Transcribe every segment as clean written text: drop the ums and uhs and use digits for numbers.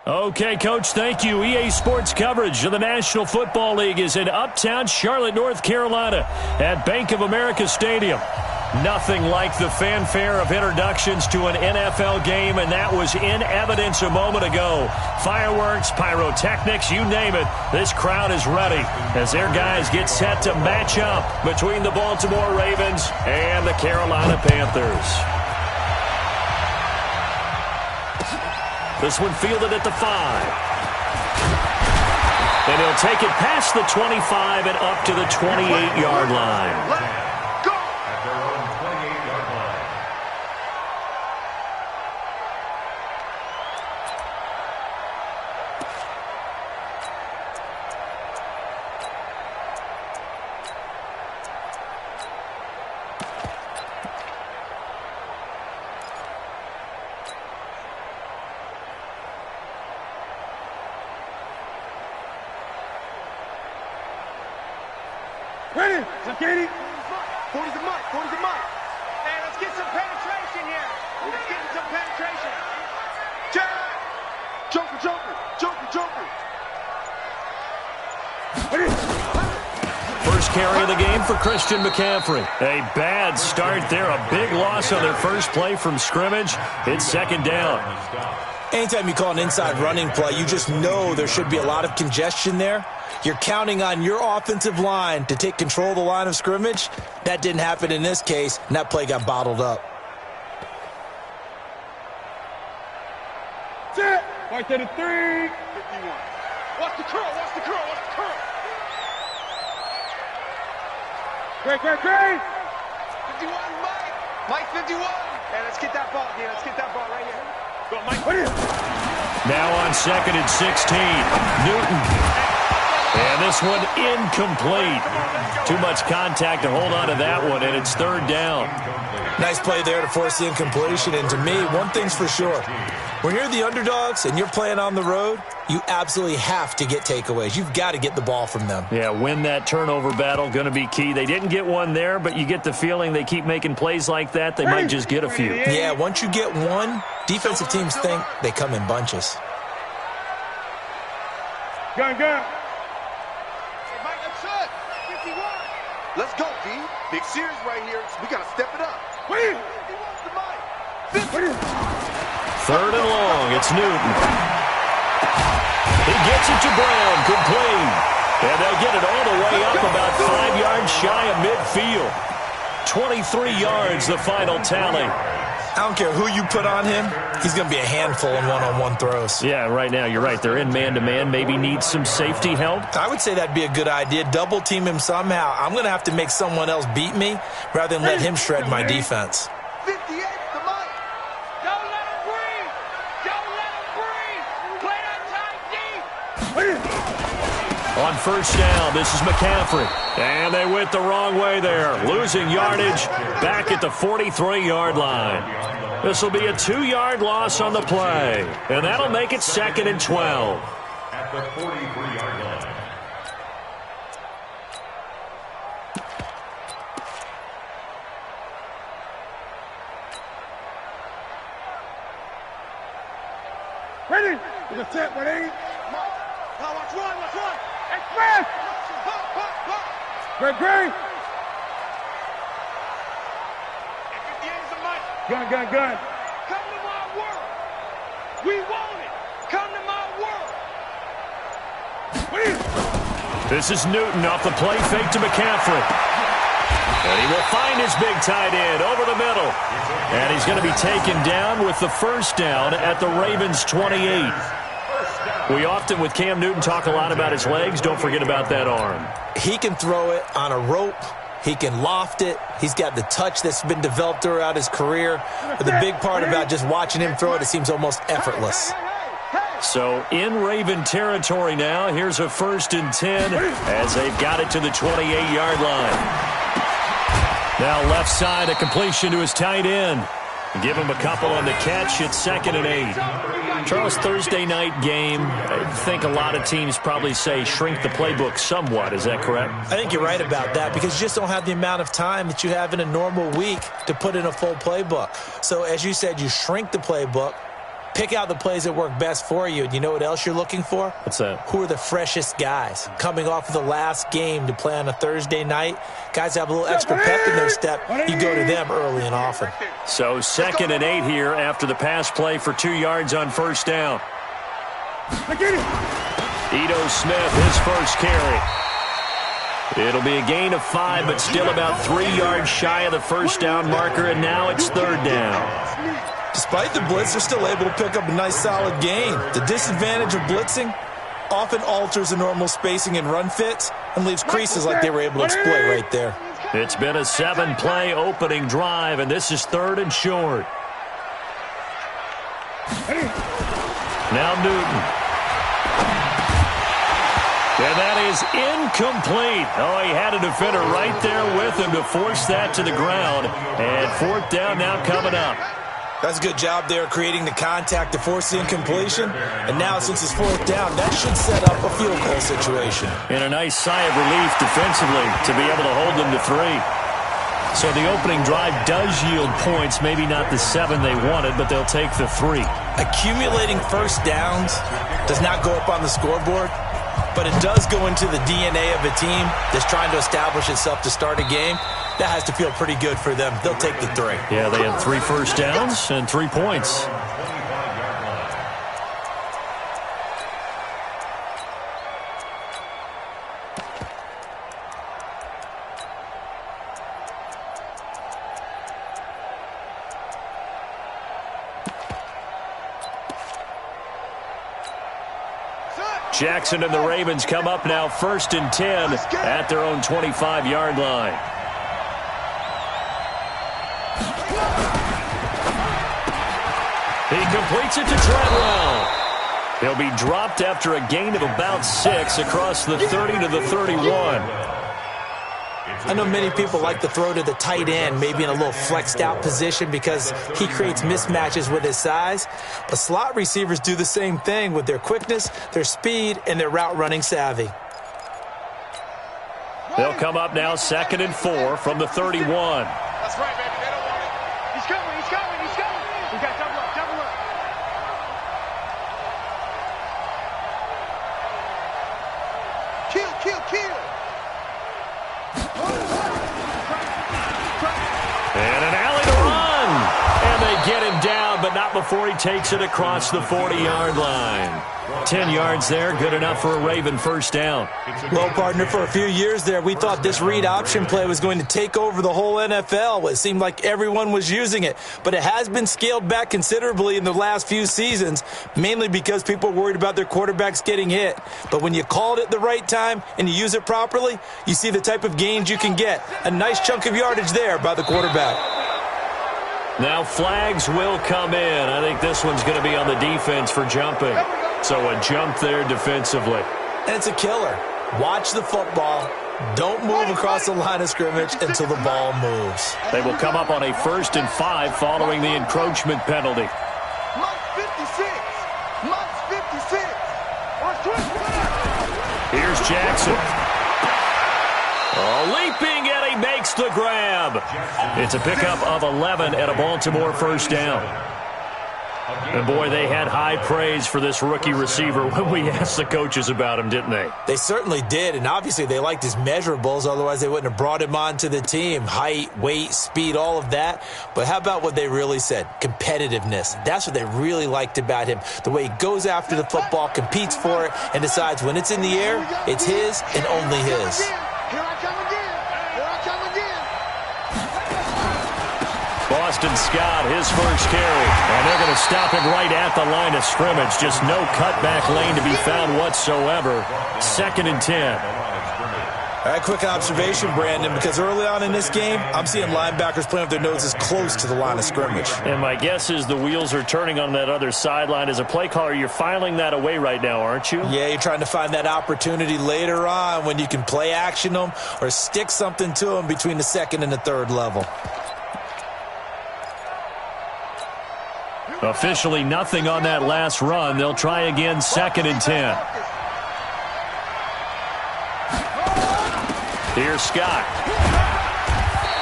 Okay, Coach, thank you. EA Sports coverage of the National Football League is in uptown Charlotte, North Carolina at Bank of America Stadium. Nothing like the fanfare of introductions to an NFL game, and that was in evidence a moment ago. Fireworks, pyrotechnics, you name it. This crowd is ready as their guys get set to match up between the Baltimore Ravens and the Carolina Panthers. This one fielded at the 5. And he'll take it past the 25 and up to the 28-yard line. Ready? Let's get it. 40's a mic. 40's a mic. Hey, let's get some penetration here. Let's get some penetration. Joker, Joker, Joker, Joker. Ready? First carry of the game for Christian McCaffrey. A bad start there. A big loss on their first play from scrimmage. It's second down. Anytime you call an inside running play, you just know there should be a lot of congestion there. You're counting on your offensive line to take control of the line of scrimmage. That didn't happen in this case, and that play got bottled up. Set. Right to the 3. 51. Watch the curl. Watch the curl. Watch the curl. Great. 51, Mike. Mike 51. Hey, let's get that ball here. Let's get that ball right here. Go, Mike. What is it? Now on second and 16. Newton. And this one incomplete. Too much contact to hold on to that one, and it's third down. Nice play there to force the incompletion. And to me, one thing's for sure. When you're the underdogs and you're playing on the road, you absolutely have to get takeaways. You've got to get the ball from them. Yeah, win that turnover battle, going to be key. They didn't get one there, but you get the feeling they keep making plays like that, they might just get a few. Yeah, once you get one, defensive teams think they come in bunches. Gun. Let's go, D. Big series right here. We got to step it up. Wait. Third and long. It's Newton. He gets it to Brown. Complete. And they'll get it all the way up about 5 yards shy of midfield. 23 yards, the final tally. I don't care who you put on him. He's going to be a handful in one-on-one throws. Yeah, right now, you're right. They're in man-to-man. Maybe need some safety help. I would say that'd be a good idea. Double-team him somehow. I'm going to have to make someone else beat me rather than let him shred my defense. 58, the mic. Don't let him breathe. Don't let him breathe. Play that tight deep. On first down, this is McCaffrey. And they went the wrong way there. Losing yardage back at the 43-yard line. This will be a 2-yard loss on the play. And that'll make it second and 12. At the 43-yard line. Ready? It's a set, ready? Now watch one. Express! Great. 58 is the mic. Gun. Come to my world. We want it. Come to my world. This is Newton off the play fake to McCaffrey. And he will find his big tight end over the middle. And he's going to be taken down with the first down at the Ravens' 28. We often, with Cam Newton, talk a lot about his legs. Don't forget about that arm. He can throw it on a rope. He can loft it. He's got the touch that's been developed throughout his career. But the big part about just watching him throw it seems almost effortless. So in Raven territory now, here's a 1st and 10 as they've got it to the 28-yard line. Now left side, a completion to his tight end. Give him a couple on the catch. It's 2nd and 8. Charles, Thursday night game, I think a lot of teams probably say shrink the playbook somewhat. Is that correct? I think you're right about that because you just don't have the amount of time that you have in a normal week to put in a full playbook. So as you said, you shrink the playbook. Pick out the plays that work best for you. And you know what else you're looking for? What's that? Who are the freshest guys? Coming off of the last game to play on a Thursday night, guys have a little extra pep in their step. You go to them early and often. So 2nd and 8 here after the pass play for 2 yards on first down. Ito Smith, his first carry. It'll be a gain of 5, but still about 3 yards shy of the first down marker, and now it's 3rd down. Despite the blitz, they're still able to pick up a nice solid gain. The disadvantage of blitzing often alters the normal spacing and run fits and leaves creases like they were able to exploit right there. It's been a 7-play opening drive, and this is 3rd and short. Now Newton. And that is incomplete. Oh, he had a defender right there with him to force that to the ground. And 4th down now coming up. That's a good job there creating the contact to force the incompletion. And now since it's 4th down, that should set up a field goal situation. And a nice sigh of relief defensively to be able to hold them to 3. So the opening drive does yield points, maybe not the 7 they wanted, but they'll take the 3. Accumulating first downs does not go up on the scoreboard, but it does go into the DNA of a team that's trying to establish itself to start a game. That has to feel pretty good for them. They'll take the 3. Yeah, they had 3 first downs and 3 points. Jackson and the Ravens come up now 1st and 10 at their own 25-yard line. He completes it to Treadwell. He'll be dropped after a gain of about 6 across the 30 to the 31. I know many people like to throw to the tight end, maybe in a little flexed out position because he creates mismatches with his size. But slot receivers do the same thing with their quickness, their speed, and their route running savvy. They'll come up now 2nd and 4 from the 31. That's right, baby. They don't want it. He's coming. He's coming. He's coming. We got double up. Double up. Kill, kill, kill. And an alley to run. And they get him down, but not before he takes it across the 40-yard line. 10 yards there, good enough for a Raven first down. Well, partner, for a few years there, we thought this read option play was going to take over the whole NFL. It seemed like everyone was using it, but it has been scaled back considerably in the last few seasons, mainly because people are worried about their quarterbacks getting hit. But when you call it at the right time and you use it properly, you see the type of gains you can get. A nice chunk of yardage there by the quarterback. Now flags will come in. I think this one's going to be on the defense for jumping. So a jump there defensively. And it's a killer. Watch the football. Don't move across the line of scrimmage until the ball moves. They will come up on a 1st and 5 following the encroachment penalty. Mike 56. Mike 56. Here's Jackson. Oh, leaping, and he makes the grab. It's a pickup of 11 and a Baltimore first down. And, boy, they had high praise for this rookie receiver when we asked the coaches about him, didn't they? They certainly did, and obviously they liked his measurables. Otherwise, they wouldn't have brought him onto the team. Height, weight, speed, all of that. But how about what they really said? Competitiveness. That's what they really liked about him. The way he goes after the football, competes for it, and decides when it's in the air, it's his and only his. Here I come again. Here I come again. Boston Scott, his first carry. And they're going to stop him right at the line of scrimmage. Just no cutback lane to be found whatsoever. 2nd and 10. All right, quick observation, Brandon, because early on in this game, I'm seeing linebackers playing with their noses close to the line of scrimmage. And my guess is the wheels are turning on that other sideline. As a play caller, you're filing that away right now, aren't you? Yeah, you're trying to find that opportunity later on when you can play action them or stick something to them between the 2nd and the 3rd level. Officially nothing on that last run. They'll try again 2nd and 10. Here's Scott.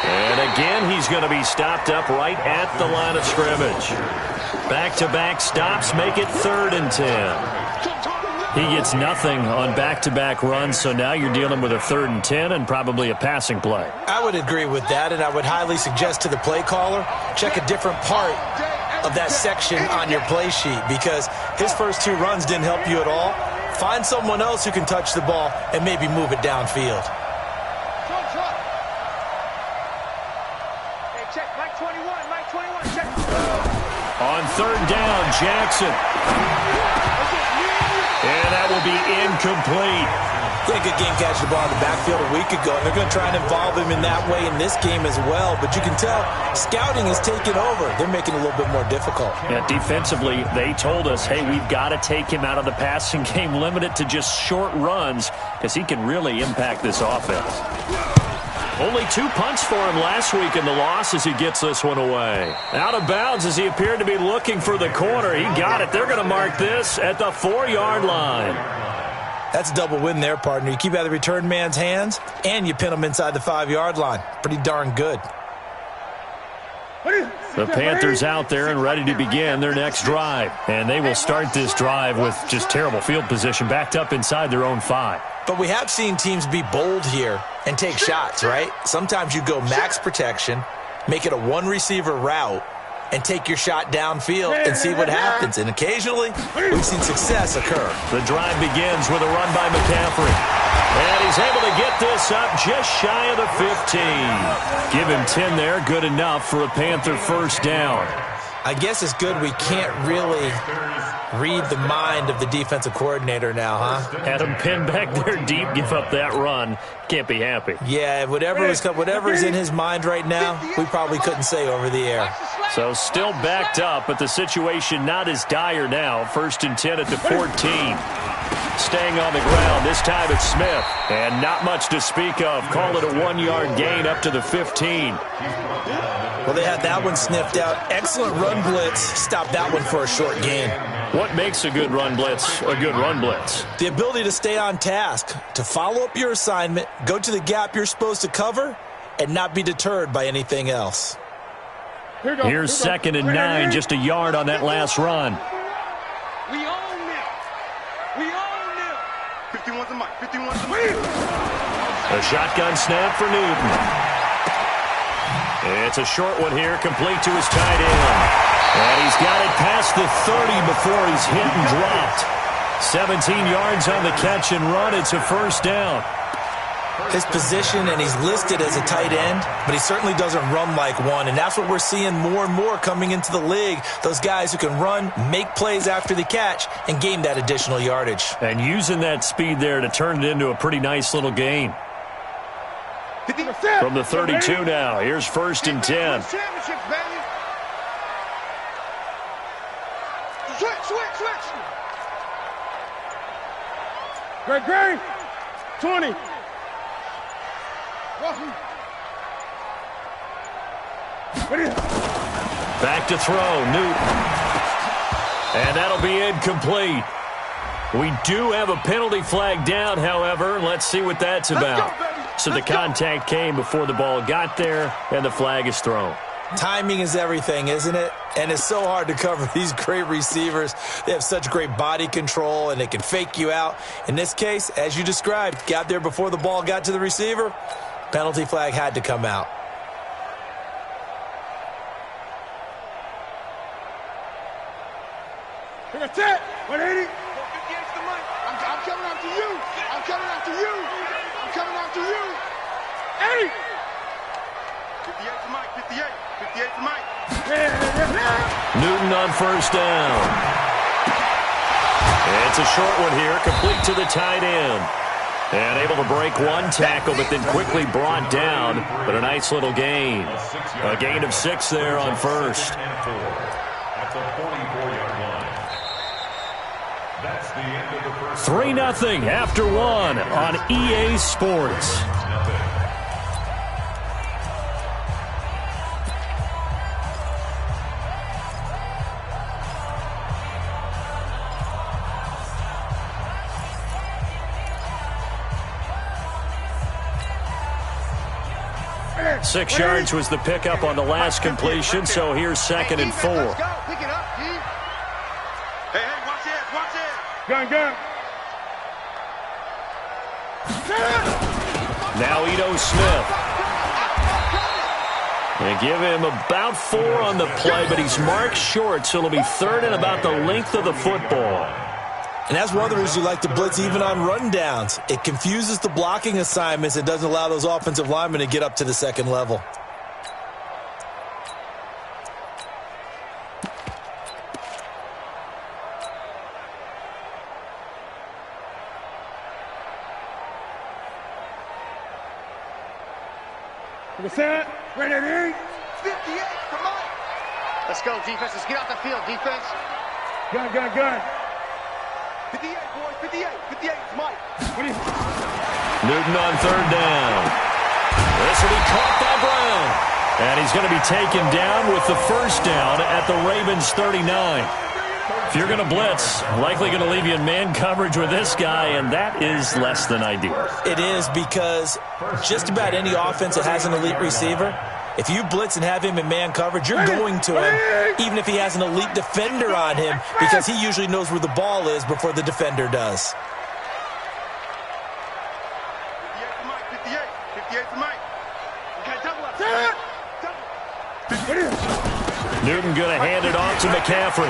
And again, he's going to be stopped up right at the line of scrimmage. Back-to-back stops make it 3rd and 10. He gets nothing on back-to-back runs, so now you're dealing with a 3rd and 10 and probably a passing play. I would agree with that, and I would highly suggest to the play caller, check a different part of that section on your play sheet, because his first 2 runs didn't help you at all. Find someone else who can touch the ball and maybe move it downfield. Hey, check, Mike 21, check. On 3rd down, Jackson. And that will be incomplete. Yeah, good game catching the ball in the backfield a week ago, and they're going to try and involve him in that way in this game as well. But you can tell scouting is taking over. They're making it a little bit more difficult. Yeah, defensively, they told us, hey, we've got to take him out of the passing game, limit it to just short runs, because he can really impact this offense. Only 2 punts for him last week in the loss as he gets this one away. Out of bounds as he appeared to be looking for the corner. He got it. They're going to mark this at the 4-yard line. That's a double win there, partner. You keep out of the return man's hands, and you pin him inside the 5-yard line. Pretty darn good. The Panthers out there and ready to begin their next drive. And they will start this drive with just terrible field position, backed up inside their own 5. But we have seen teams be bold here and take shots, right? Sometimes you go max protection, make it a 1-receiver route, and take your shot downfield and see what happens. And occasionally, we've seen success occur. The drive begins with a run by McCaffrey. And he's able to get this up just shy of the 15. Give him 10 there, good enough for a Panther first down. I guess it's good we can't really read the mind of the defensive coordinator now, huh? Had him pinned back there deep, give up that run. Can't be happy. Yeah, whatever's in his mind right now, we probably couldn't say over the air. So still backed up, but the situation not as dire now. 1st and 10 at the 14. Staying on the ground, this time it's Smith. And not much to speak of. Call it a 1-yard gain up to the 15. Well, they had that one sniffed out. Excellent run blitz. Stopped that one for a short gain. What makes a good run blitz a good run blitz? The ability to stay on task, to follow up your assignment, go to the gap you're supposed to cover, and not be deterred by anything else. Here's 2nd and 9, just a yard on that last run. We own them. We own them. 51's the mic. 51's the mic. A shotgun snap for Newton. It's a short one here, complete to his tight end. And he's got it past the 30 before he's hit and dropped. 17 yards on the catch and run. It's a first down. His position, and he's listed as a tight end, but he certainly doesn't run like one, and that's what we're seeing more and more coming into the league. Those guys who can run, make plays after the catch, and gain that additional yardage. And using that speed there to turn it into a pretty nice little gain. From the 32 now, here's 1st and 10. Switch. Great. 20. Back to throw, Newton. And that'll be incomplete. We do have a penalty flag down, however. Let's see what that's about. So the contact came before the ball got there, and the flag is thrown. Timing is everything, isn't it? And it's so hard to cover these great receivers. They have such great body control, and they can fake you out. In this case, as you described, got there before the ball got to the receiver. Penalty flag had to come out. That's it. 180. I'm coming after you. I'm coming after you. I'm coming after you. 80. 58 for Mike. 58. 58 for Mike. Newton on first down. It's a short one here, complete to the tight end. And able to break one tackle, but then quickly brought down. But a nice little gain. A gain of 6 there on first. At the 44-yard line. That's the end of the first. 3-0 after 1 on EA Sports. Six yards was the pickup on the last completion, so here's 2nd and 4. Let's go. Pick it up, G. Gun. Now Ito Smith. They give him about 4 on the play, but he's marked short, so it'll be 3rd and about the length of the football. And that's one of the reasons you like to blitz even on rundowns. It confuses the blocking assignments. It doesn't allow those offensive linemen to get up to the second level. Set. Ready. 58, come on. Let's go, defense. Let's get out the field, defense. Gun. 58, boys, 58. 58, it's Mike. Newton on 3rd down. This will be caught by Brown. And he's going to be taken down with the 1st down at the Ravens 39. If you're going to blitz, likely going to leave you in man coverage with this guy, and that is less than ideal. It is, because just about any offense that has an elite receiver, if you blitz and have him in man coverage, you're going to him, even if he has an elite defender on him, because he usually knows where the ball is before the defender does. 58 to Mike, 58. 58 to Mike. Okay, double up. Newton going to hand it off to McCaffrey.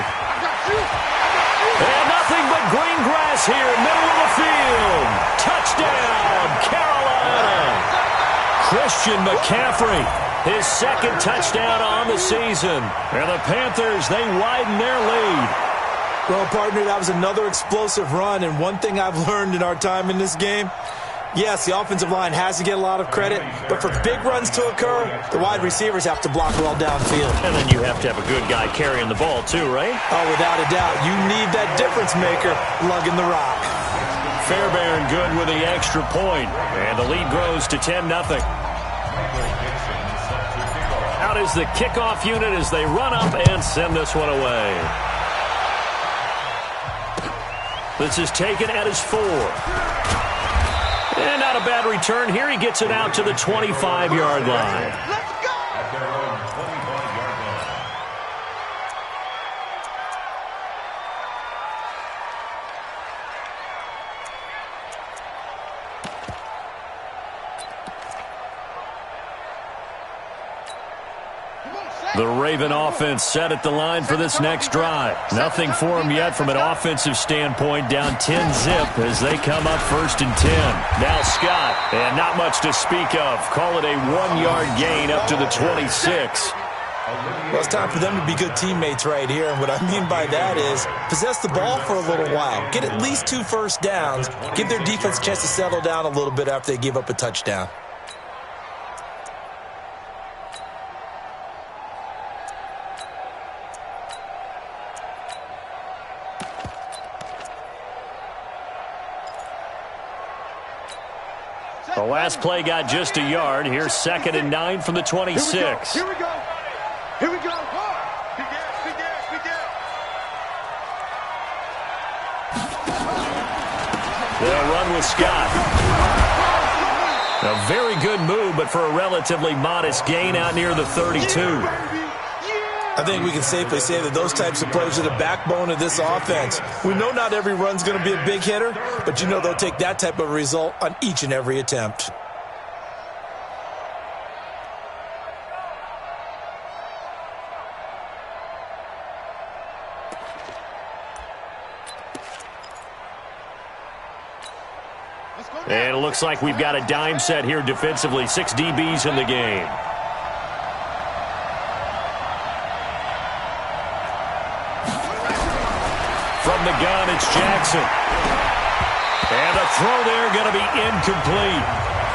And nothing but green grass here, middle of the field. Touchdown, Carolina. Christian McCaffrey, his 2nd touchdown on the season. And the Panthers, they widen their lead. Well, partner, that was another explosive run, and one thing I've learned in our time in this game, yes, the offensive line has to get a lot of credit, but for big runs to occur, the wide receivers have to block well downfield. And then you have to have a good guy carrying the ball too, right? Oh, without a doubt. You need that difference maker lugging the rock. Fairbairn good with the extra point, and the lead grows to 10-0. Out is the kickoff unit as they run up and send this one away. This is taken at his 4. And not a bad return here. He gets it out to the 25-yard line. Let's go! At their own 25-yard line. The Raven offense set at the line for this next drive. Nothing for them yet from an offensive standpoint. Down 10-zip as they come up 1st and 10. Now Scott, and not much to speak of. Call it a 1-yard gain up to the 26. Well, it's time for them to be good teammates right here. And what I mean by that is possess the ball for a little while. Get at least 2 first downs. Give their defense a chance to settle down a little bit after they give up a touchdown. The last play got just a yard. Here's 2nd and 9 from the 26. Here we go. Big ass. They'll run with Scott. A very good move, but for a relatively modest gain out near the 32. I think we can safely say that those types of plays are the backbone of this offense. We know not every run's going to be a big hitter, but you know they'll take that type of result on each and every attempt. And it looks like we've got a dime set here defensively. 6 DBs in the game. From the gun, it's Jackson. And a throw there going to be incomplete.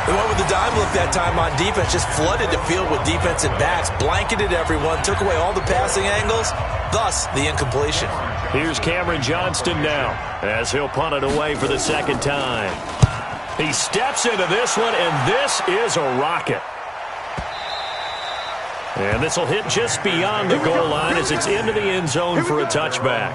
They went with the dime look that time on defense, just flooded the field with defensive backs, blanketed everyone, took away all the passing angles, thus the incompletion. Here's Cameron Johnston now as he'll punt it away for the 2nd time. He steps into this one, and this is a rocket. And this will hit just beyond the goal line as it's into the end zone for a touchback.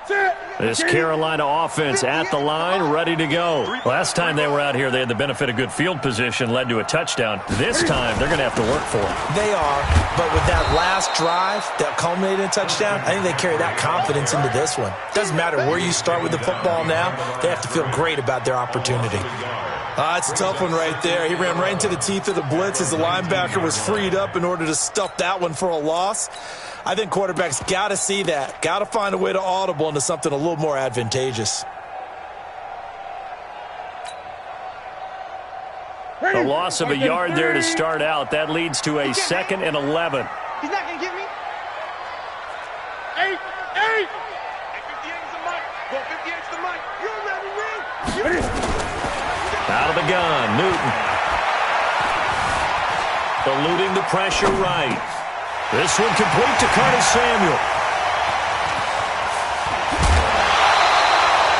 Set. This Carolina offense at the line, ready to go. Last time they were out here, they had the benefit of good field position, led to a touchdown. This time, they're going to have to work for it. They are, but with that last drive that culminated in a touchdown, I think they carry that confidence into this one. Doesn't matter where you start with the football now, they have to feel great about their opportunity. It's a tough one right there. He ran right into the teeth of the blitz as the linebacker was freed up in order to stuff that one for a loss. I think quarterbacks got to see that. Got to find a way to audible into something a little more advantageous. A loss of a yard there to start out. That leads to a 2nd and 11. He's not going to get me. 8. 58's the mic. Go 58's the mic. You don't let me win. Out of the gun, Newton. Eluding the pressure right. This one complete to Curtis Samuel.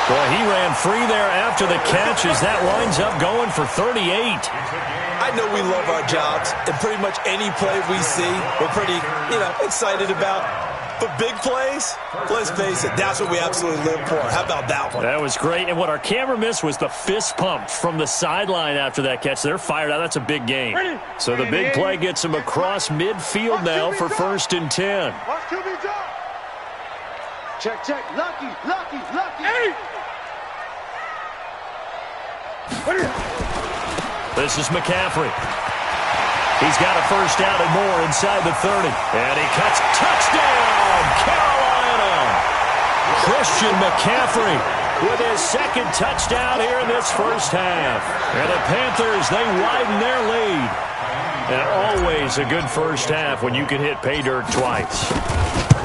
Boy, he ran free there after the catch as that winds up going for 38. I know we love our jobs, and pretty much any play we see, we're pretty, excited about. But big plays, let's face it, that's what we absolutely live for. How about that one? That was great. And what our camera missed was the fist pump from the sideline after that catch. They're fired out. That's a big game. So the big play gets them across midfield now for 1st and 10. Watch QB drop. Check. Lucky. This is McCaffrey. He's got a first down and more inside the 30. And he cuts. Touchdown, Carolina! Christian McCaffrey with his 2nd touchdown here in this first half. And the Panthers, they widen their lead. And always a good first half when you can hit pay dirt twice.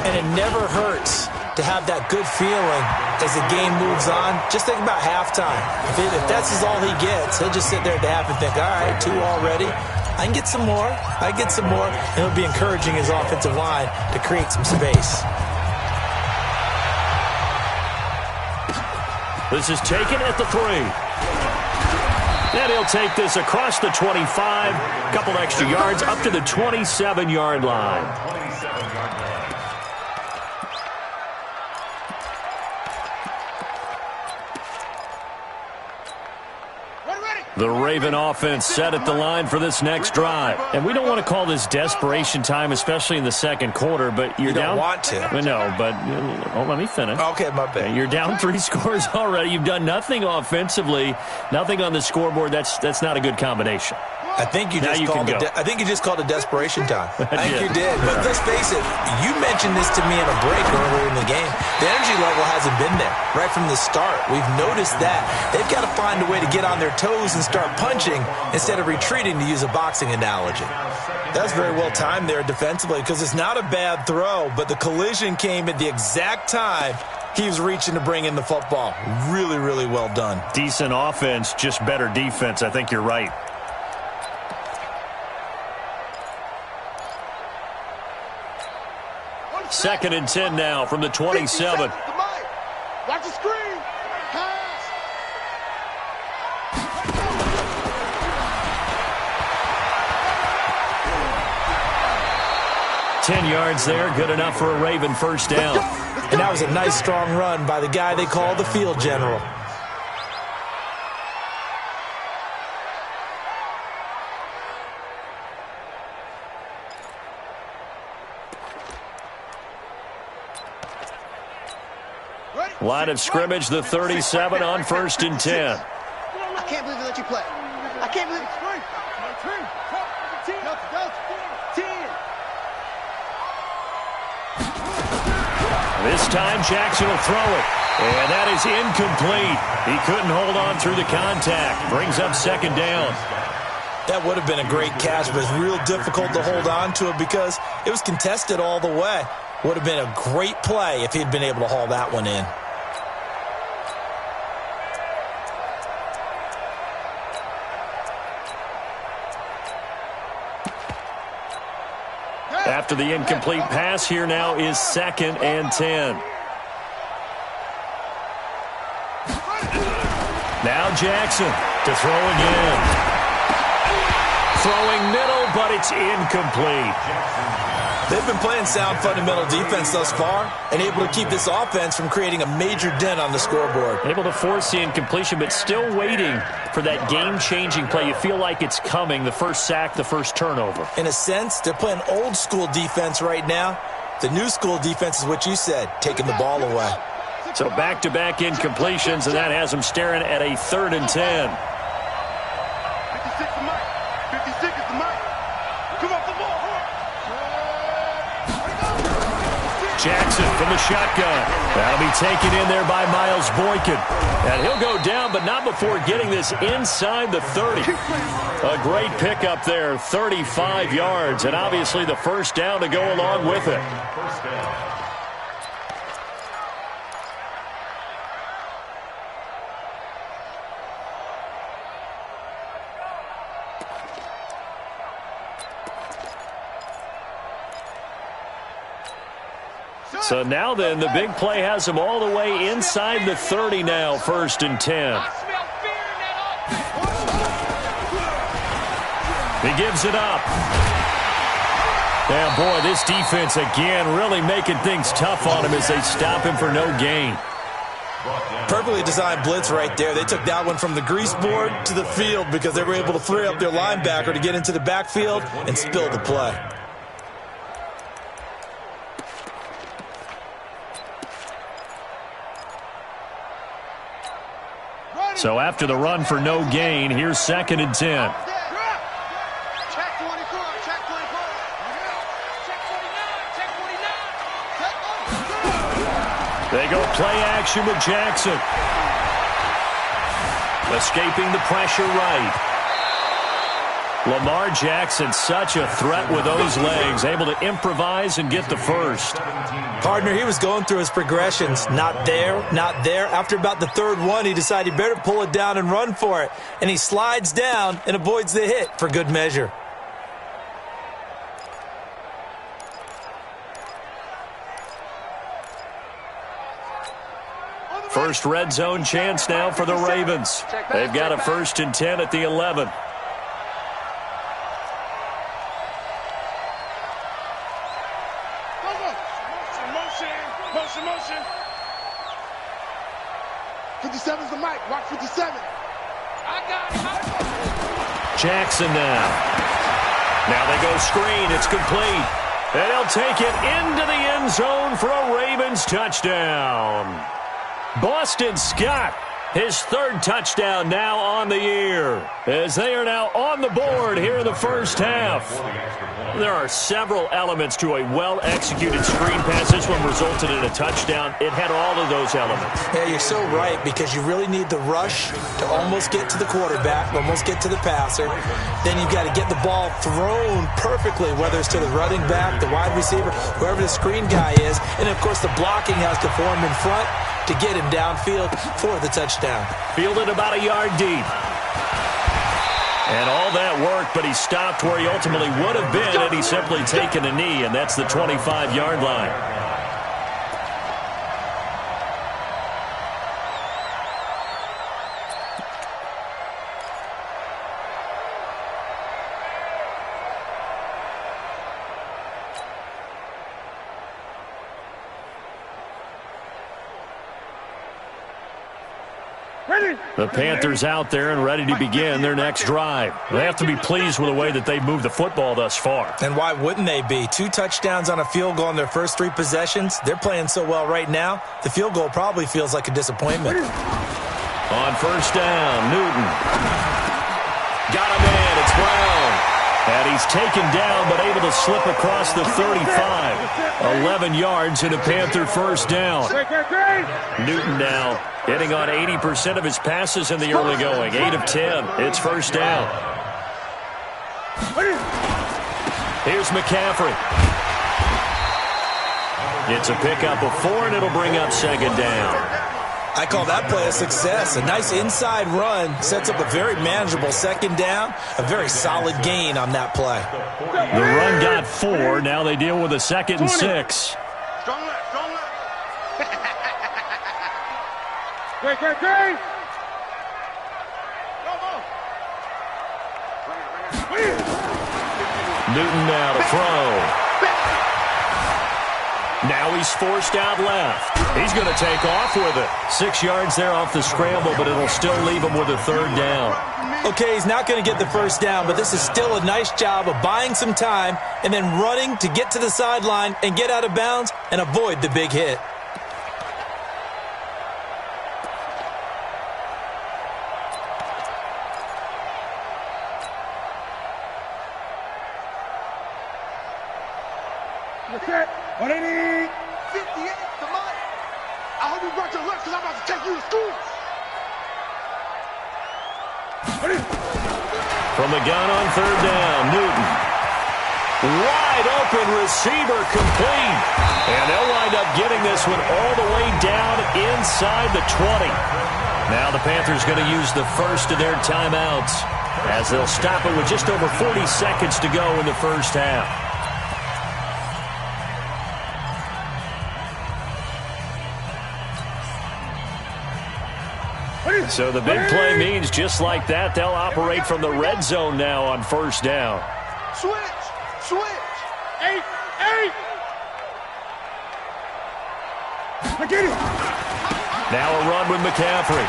And it never hurts to have that good feeling as the game moves on. Just think about halftime. If that's all he gets, he'll just sit there at the half and think, all right, 2 already. I can get some more. And it'll be encouraging his offensive line to create some space. This is taken at the 3. And he'll take this across the 25. Couple extra yards up to the 27-yard line. The Raven offense set at the line for this next drive. And we don't want to call this desperation time, especially in the second quarter, but you're down. You don't want to. No, but let me finish. Okay, my bad. You're down 3 scores already. You've done nothing offensively, nothing on the scoreboard. That's not a good combination. I think you just called it desperation time. I think you did. But let's face it, you mentioned this to me in a break earlier in the game. The energy level hasn't been there right from the start. We've noticed that. They've got to find a way to get on their toes and start punching instead of retreating, to use a boxing analogy. That's very well timed there defensively, because it's not a bad throw, but the collision came at the exact time he was reaching to bring in the football. Really, really well done. Decent offense, just better defense. I think you're right. Second and 10 now from the 27. Watch the screen. Pass. 10 yards there, good enough for a Raven first down. And that was a nice, strong run by the guy they call the field general. Line of scrimmage, the 37 on 1st and 10. I can't believe they let you play. I can't believe it's free. This time Jackson will throw it. And that is incomplete. He couldn't hold on through the contact. Brings up 2nd down. That would have been a great catch, but it's real difficult to hold on to it because it was contested all the way. Would have been a great play if he'd been able to haul that one in. After the incomplete pass, here now is 2nd and 10. Now Jackson to throw again. Throwing middle, but it's incomplete. They've been playing sound fundamental defense thus far and able to keep this offense from creating a major dent on the scoreboard. Able to force the incompletion, but still waiting for that game-changing play. You feel like it's coming, the first sack, the first turnover. In a sense, they're playing old-school defense right now. The new school defense is what you said, taking the ball away. So back-to-back incompletions, and that has them staring at a 3rd and 10. 56 is Mike. 56 is the Mike. Come off the ball. Jackson from the shotgun. That'll be taken in there by Miles Boykin. And he'll go down, but not before getting this inside the 30. A great pickup there, 35 yards, and obviously the first down to go along with it. So now then, the big play has them all the way inside the 30 now, 1st and 10. He gives it up. Yeah, boy, this defense again really making things tough on him as they stop him for no gain. Perfectly designed blitz right there. They took that one from the grease board to the field because they were able to free up their linebacker to get into the backfield and spill the play. So after the run for no gain, here's 2nd and 10. Check 24, check 24. Check 49, check 49. They go play action with Jackson. Escaping the pressure right. Lamar Jackson, such a threat with those legs, able to improvise and get the first. Partner, he was going through his progressions. Not there, not there. After about the 3rd one, he decided he better pull it down and run for it. And he slides down and avoids the hit for good measure. First red zone chance now for the Ravens. They've got a 1st and 10 at the 11. Motion. 57's the mic. Watch 57. I got him. Jackson now. Now they go screen. It's complete. And he'll take it into the end zone for a Ravens touchdown. Boston Scott, his 3rd touchdown now on the year, as they are now on the board here in the first half. There are several elements to a well-executed screen pass. This one resulted in a touchdown. It had all of those elements. Yeah, you're so right, because you really need the rush to almost get to the quarterback, almost get to the passer. Then you've got to get the ball thrown perfectly, whether it's to the running back, the wide receiver, whoever the screen guy is. And, of course, the blocking has to form in front to get him downfield for the touchdown. Fielded about a yard deep. And all that worked, but he stopped where he ultimately would have been had he simply taken a knee, and that's the 25-yard line. The Panthers out there and ready to begin their next drive. They have to be pleased with the way that they've moved the football thus far. And why wouldn't they be? 2 touchdowns on a field goal in their first 3 possessions. They're playing so well right now, the field goal probably feels like a disappointment. On first down, Newton. Got him in. It's Brown. And he's taken down but able to slip across the 35. 11 yards and a Panther first down. Newton now hitting on 80% of his passes in the early going. 8 of 10. It's first down. Here's McCaffrey. It's a pickup of 4, and it'll bring up 2nd down. I call that play a success. A nice inside run sets up a very manageable 2nd down. A very solid gain on that play. The run got 4. Now they deal with a 2nd and 6. Strong left, strong left. Great. Newton now to throw. Now he's forced out left. He's going to take off with it. 6 yards there off the scramble, but it'll still leave him with a third down. Okay, he's not going to get the first down, but this is still a nice job of buying some time and then running to get to the sideline and get out of bounds and avoid the big hit. What's that? 180. 58 to Mike. I hope you brought your lunch because I'm about to take you to school. From the gun on third down, Newton. Wide open receiver complete. And they'll wind up getting this one all the way down inside the 20. Now the Panthers going to use the first of their timeouts as they'll stop it with just over 40 seconds to go in the first half. So the big play means just like that, they'll operate from the red zone now on first down. Switch. 8. I get it. Now a run with McCaffrey.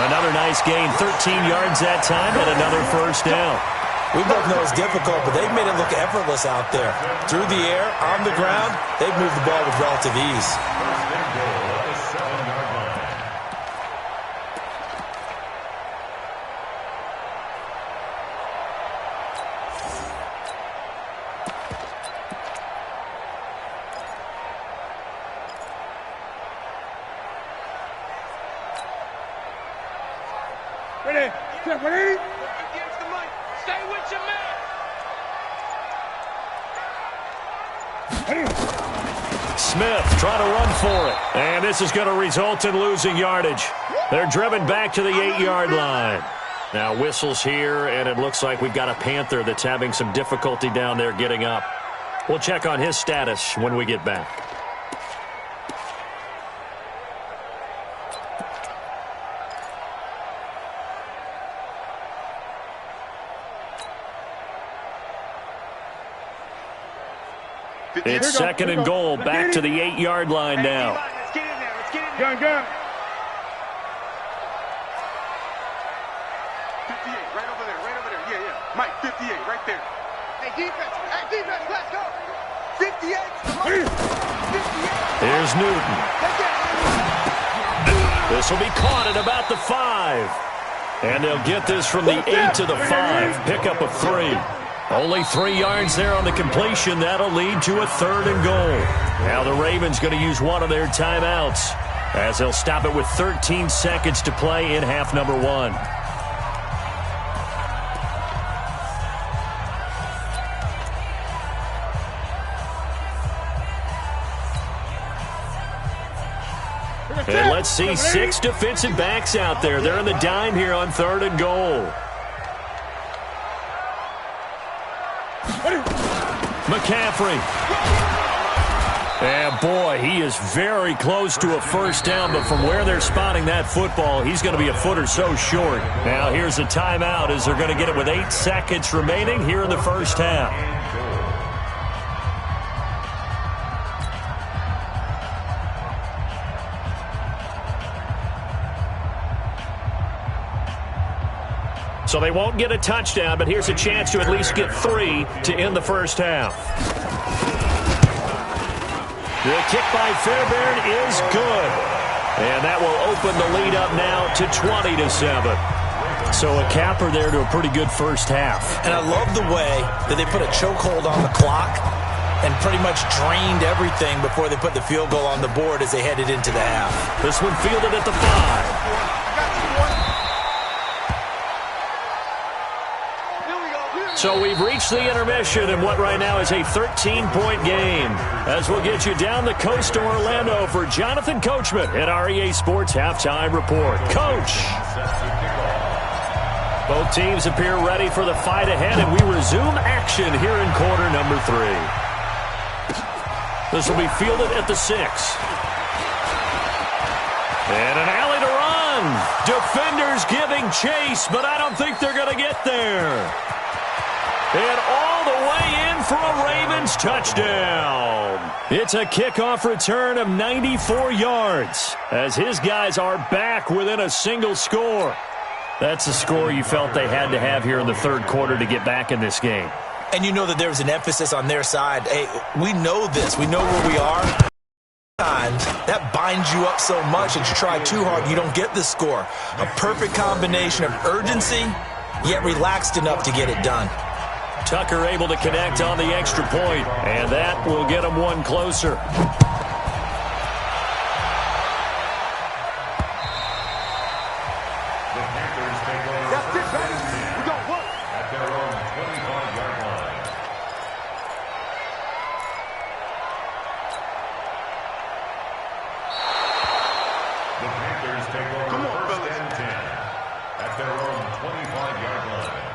Another nice gain, 13 yards that time, and another first down. We both know it's difficult, but they've made it look effortless out there. Through the air, on the ground, they've moved the ball with relative ease. Ready? Check, ready? Against the mic. Stay with your man. Smith trying to run for it. And this is going to result in losing yardage. They're driven back to the 8-yard line. Now whistles here, and it looks like we've got a Panther that's having some difficulty down there getting up. We'll check on his status when we get back. It's second and goal, back to the 8-yard line now. Let's get in there. Let's get in there. Gun. 58, right over there. Yeah. Mike, 58, right there. Hey, defense, let's go. 58. 58. Here's Newton. This will be caught at about the 5. And they'll get this from the 8 to the 5. Pickup of 3. Only 3 yards there on the completion. That'll lead to a third and goal. Now the Ravens going to use one of their timeouts as they'll stop it with 13 seconds to play in half number 1. And let's see 6 defensive backs out there. They're in the dime here on third and goal. McCaffrey. And boy, he is very close to a first down, but from where they're spotting that football, he's going to be a foot or so short. Now here's a timeout as they're going to get it with 8 seconds remaining here in the first half. So they won't get a touchdown, but here's a chance to at least get 3 to end the first half. The kick by Fairbairn is good. And that will open the lead up now to 20-7. So a capper there to a pretty good first half. And I love the way that they put a chokehold on the clock and pretty much drained everything before they put the field goal on the board as they headed into the half. This one fielded at the 5. So we've reached the intermission in what right now is a 13-point game. As we'll get you down the coast to Orlando for Jonathan Coachman at our EA Sports Halftime Report. Coach! Both teams appear ready for the fight ahead, and we resume action here in quarter number 3. This will be fielded at the 6. And an alley to run. Defenders giving chase, but I don't think they're going to get there. And all the way in for a Ravens touchdown. It's a kickoff return of 94 yards as his guys are back within a single score. That's a score you felt they had to have here in the third quarter to get back in this game. And you know that there was an emphasis on their side. Hey, we know this. We know where we are. Sometimes that binds you up so much that you try too hard and you don't get the score. A perfect combination of urgency, yet relaxed enough to get it done. Tucker able to connect on the extra point, and that will get him one closer. That's it, baby. We got work. At their own 25-yard line. The Panthers take over first and 10 at their own 25-yard line.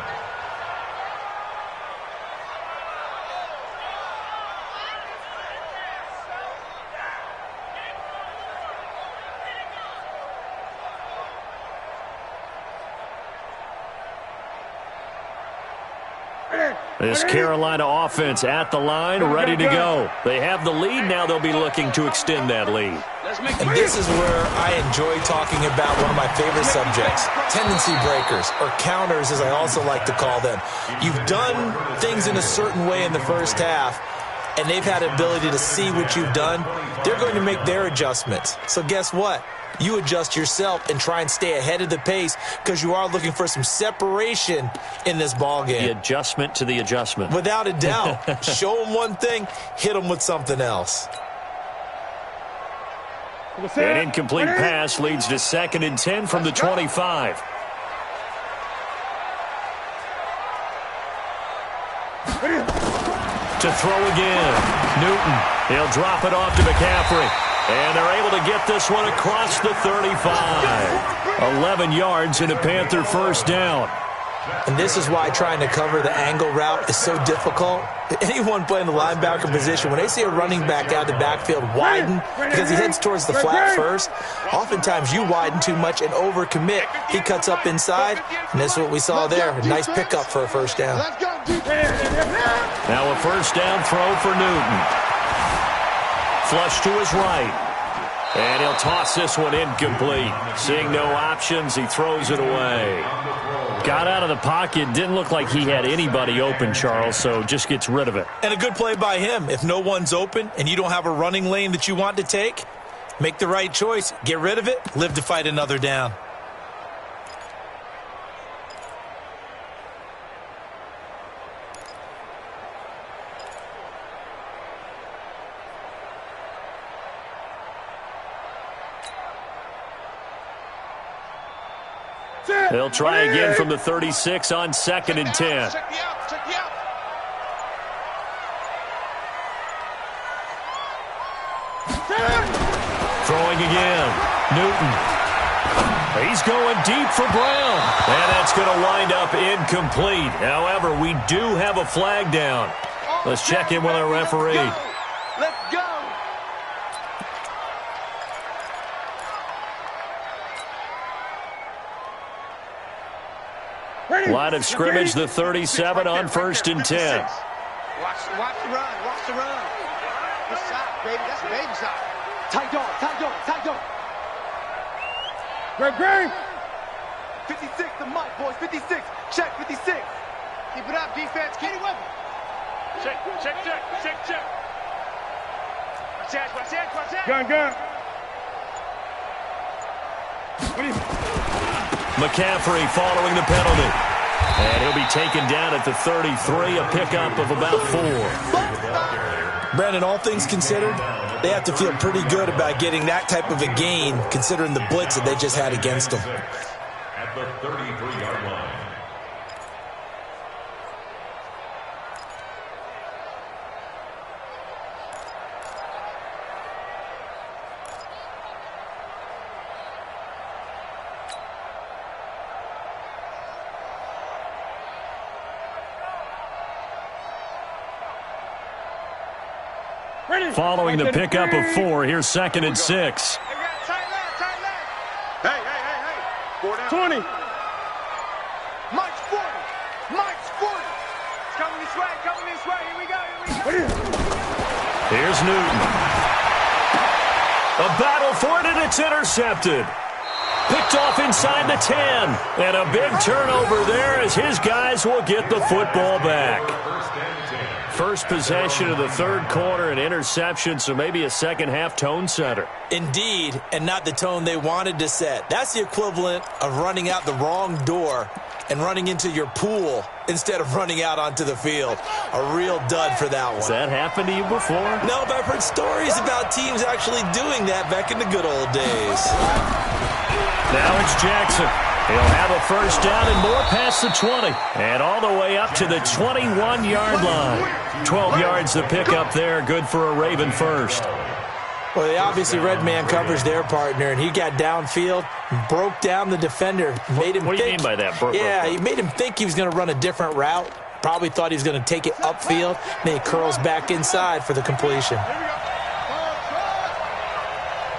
This Carolina offense at the line, ready to go. They have the lead. Now they'll be looking to extend that lead. And this is where I enjoy talking about one of my favorite subjects, tendency breakers, or counters as I also like to call them. You've done things in a certain way in the first half, and they've had the ability to see what you've done. They're going to make their adjustments. So guess what? You adjust yourself and try and stay ahead of the pace because you are looking for some separation in this ball game. The adjustment to the adjustment. Without a doubt. Show them one thing, hit them with something else. An incomplete pass leads to 2nd and 10 from the 25. To throw again. Newton. He'll drop it off to McCaffrey. And they're able to get this one across the 35. 11 yards and a Panther first down. And this is why trying to cover the angle route is so difficult. Anyone playing the linebacker position, when they see a running back out of the backfield widen because he heads towards the flat first, oftentimes you widen too much and overcommit. He cuts up inside, and this is what we saw there. A nice pickup for a first down. Now a first down throw for Newton. Flush to his right. And he'll toss this one incomplete. Seeing no options, he throws it away. Got out of the pocket. Didn't look like he had anybody open, Charles, so just gets rid of it. And a good play by him. If no one's open and you don't have a running lane that you want to take, make the right choice. Get rid of it. Live to fight another down. They'll try again from the 36 on 2nd and 10. Check me out. Check me out. Throwing again. Newton. He's going deep for Brown. And that's going to wind up incomplete. However, we do have a flag down. Let's check in with our referee. Let's go. Line of scrimmage, the 37 on 1st and 10. Watch the run. Watch the run. Good shot, baby. That's a baby shot. Tight dog, tight dog, tight dog. Greg. 56, the mic, boys. 56. Check, 56. Keep it up, defense. Keep it with me. Check. Watch out. Gun. McCaffrey following the penalty. And he'll be taken down at the 33, a pickup of about 4. Brandon, all things considered, they have to feel pretty good about getting that type of a gain considering the blitz that they just had against them. At the 33-yard line. Following the pickup of 4, here's 2nd and 6. Hey. 4 down. 20. Mike's 40. It's coming this way. Here's Newton. A battle for it, and it's intercepted. Picked off inside the 10. And a big turnover there as his guys will get the football back. First possession of the third quarter, an interception, so maybe a second-half tone setter. Indeed, and not the tone they wanted to set. That's the equivalent of running out the wrong door and running into your pool instead of running out onto the field. A real dud for that one. Has that happened to you before? No, but I've heard stories about teams actually doing that back in the good old days. Now it's Jackson. He'll have a first down and more past the 20. And all the way up to the 21-yard line. 12 yards to pick up there. Good for a Raven first. Well, they obviously red man covers their partner, and he got downfield, broke down the defender, made him What do you mean by that? He made him think he was going to run a different route. Probably thought he was going to take it upfield. Then he curls back inside for the completion.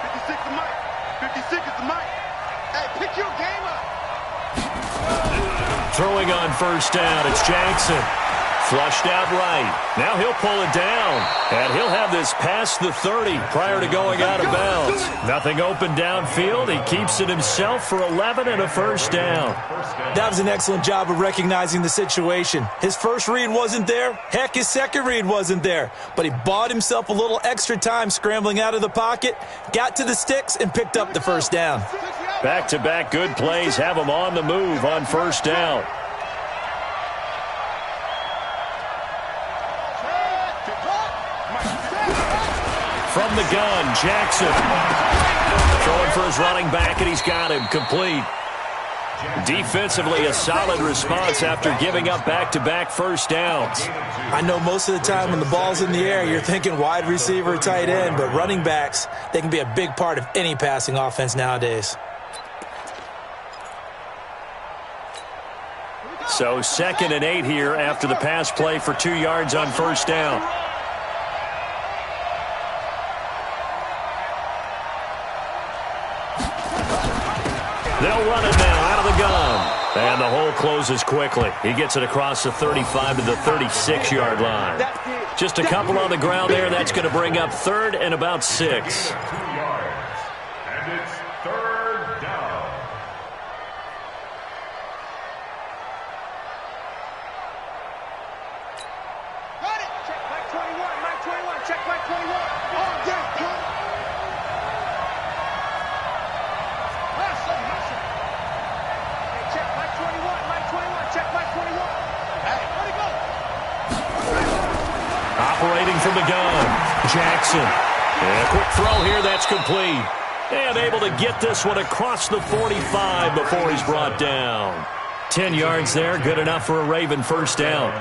56 is Mike. 56 is the Mike. Hey, pick your game up. Throwing on first down, it's Jackson. Flushed out right. Now he'll pull it down. And he'll have this past the 30 prior to going out of bounds. Nothing open downfield. He keeps it himself for 11 and a first down. That was an excellent job of recognizing the situation. His first read wasn't there. Heck, his second read wasn't there. But he bought himself a little extra time scrambling out of the pocket, got to the sticks, and picked up the first down. Back-to-back good plays have him on the move on first down. From the gun, Jackson. Throwing for his running back, and he's got him complete. Defensively, a solid response after giving up back-to-back first downs. I know most of the time when the ball's in the air, you're thinking wide receiver, tight end, but running backs, they can be a big part of any passing offense nowadays. So 2nd and 8 here after the pass play for 2 yards on first down. They'll run it now out of the gun. And the hole closes quickly. He gets it across the 35 to the 36-yard line. Just a couple on the ground there. That's going to bring up 3rd and about 6. 2 yards. And it's 3rd down. Got it. Check Mike 21. Mike 21. Check Mike 21. Oh, yeah. Operating from the gun, Jackson. And a quick throw here, that's complete. And able to get this one across the 45 before he's brought down. 10 yards there, good enough for a Raven first down.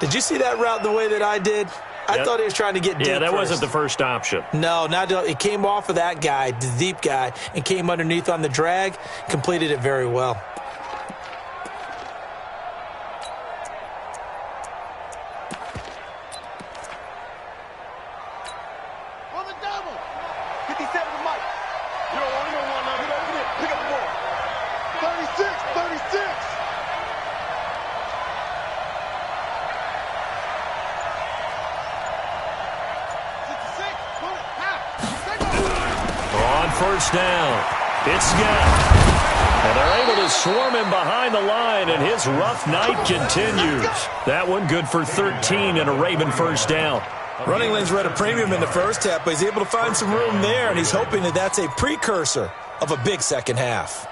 Did you see that route the way that I did? I thought he was trying to get deep. Yeah, that first. wasn't the first option. No, it came off of that guy, the deep guy, and came underneath on the drag, completed it very well. On the double. 57 is Mike. You don't want now. Get over there. Pick up the ball. 36. On first down, it's Scott. And they're able to swarm him behind the line, and his rough night continues. That one good for 13 and a Raven first down. Running lanes were at a premium in the first half, but he's able to find some room there, and he's hoping that that's a precursor of a big second half.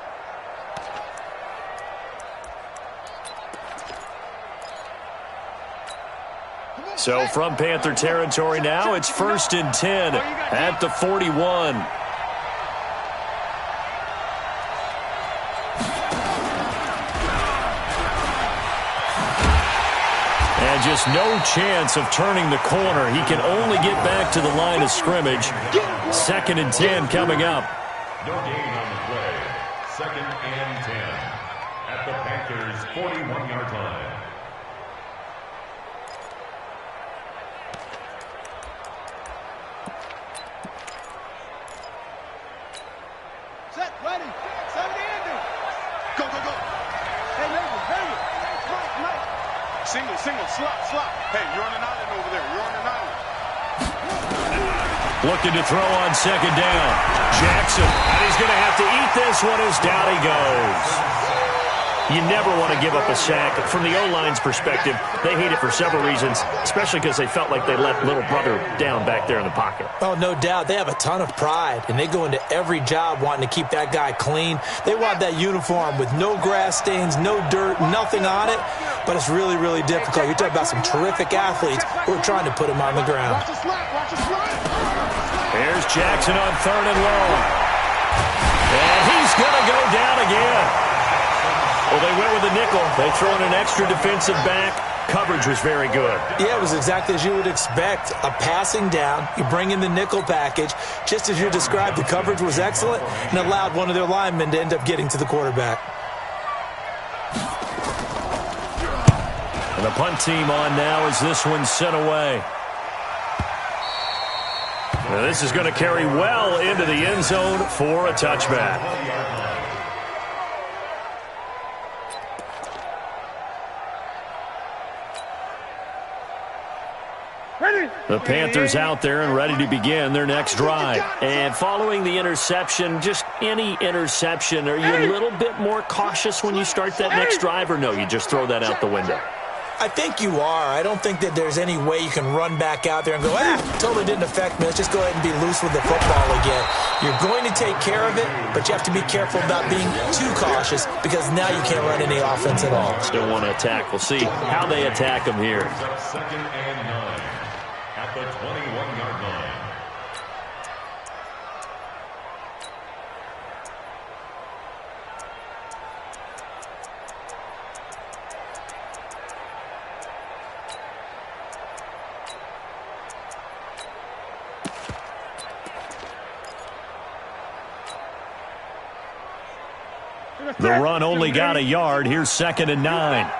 So from Panther territory now, it's 1st and 10 at the 41. And just no chance of turning the corner. He can only get back to the line of scrimmage. 2nd and 10 coming up. No gain on the play. 2nd and 10 at the Panthers' 41-yard line. Set, ready. 70 Andy. Go. Hey, Nate. Mike. Single. slot. Hey, you're on an island over there. You're on an island. Looking to throw on second down. Jackson, and he's going to have to eat this one as down he goes. You never want to give up a sack. From the O-line's perspective, they hate it for several reasons, especially because they felt like they let little brother down back there in the pocket. Oh, no doubt. They have a ton of pride, and they go into every job wanting to keep that guy clean. They want that uniform with no grass stains, no dirt, nothing on it, but it's really, really difficult. You're talking about some terrific athletes who are trying to put him on the ground. Here's Jackson on 3rd and long. And he's going to go down again. Well, they went with a nickel. They throw in an extra defensive back. Coverage was very good. Yeah, it was exactly as you would expect. A passing down. You bring in the nickel package. Just as you described, the coverage was excellent and allowed one of their linemen to end up getting to the quarterback. And the punt team on now as this one's sent away. Now this is going to carry well into the end zone for a touchback. The Panthers out there and ready to begin their next drive. And following the interception, just any interception, are you a little bit more cautious when you start that next drive, or no, you just throw that out the window? I think you are. I don't think that there's any way you can run back out there and go, totally didn't affect me. Let's just go ahead and be loose with the football again. You're going to take care of it, but you have to be careful about being too cautious because now you can't run any offense at all. Still want to attack. We'll see how they attack them here. 2nd and 9 at the 21-yard line. The run only got a yard. Here's 2nd and 9.